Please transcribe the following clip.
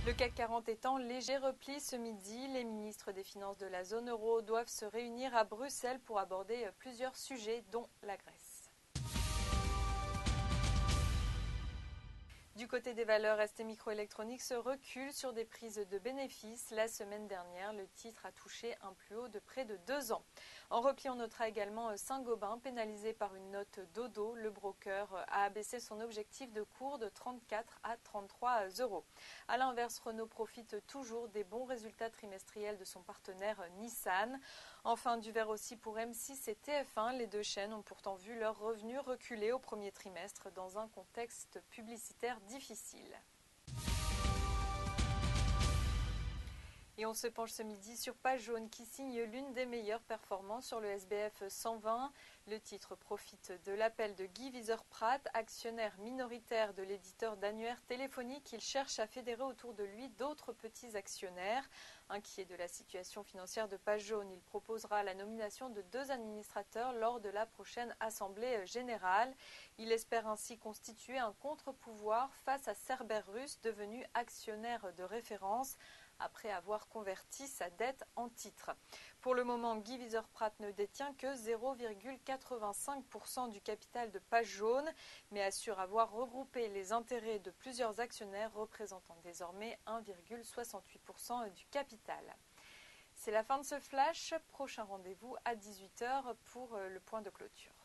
Le CAC 40 est en léger repli ce midi. Les ministres des Finances de la zone euro doivent se réunir à Bruxelles pour aborder plusieurs sujets, dont la Grèce. Du côté des valeurs, ST Microelectronics recule sur des prises de bénéfices. La semaine dernière, le titre a touché un plus haut de près de 2 ans. En repli, on notera également Saint-Gobain, pénalisé par une note dodo. Le broker a abaissé son objectif de cours de 34 à 33 euros. A l'inverse, Renault profite toujours des bons résultats trimestriels de son partenaire Nissan. Enfin, du vert aussi pour M6 et TF1. Les deux chaînes ont pourtant vu leurs revenus reculer au premier trimestre dans un contexte publicitaire difficile. Et on se penche ce midi sur Page Jaune qui signe l'une des meilleures performances sur le SBF 120. Le titre profite de l'appel de Guy Viseur-Pratt, actionnaire minoritaire de l'éditeur d'annuaires téléphoniques. Il cherche à fédérer autour de lui d'autres petits actionnaires. Inquiet de la situation financière de Page Jaune, il proposera la nomination de 2 administrateurs lors de la prochaine Assemblée générale. Il espère ainsi constituer un contre-pouvoir face à Cerberus, devenu actionnaire de référence après avoir converti sa dette en titres. Pour le moment, Guy Viseur-Pratt ne détient que 0,85% du capital de Page Jaune, mais assure avoir regroupé les intérêts de plusieurs actionnaires représentant désormais 1,68% du capital. C'est la fin de ce flash. Prochain rendez-vous à 18 h pour le point de clôture.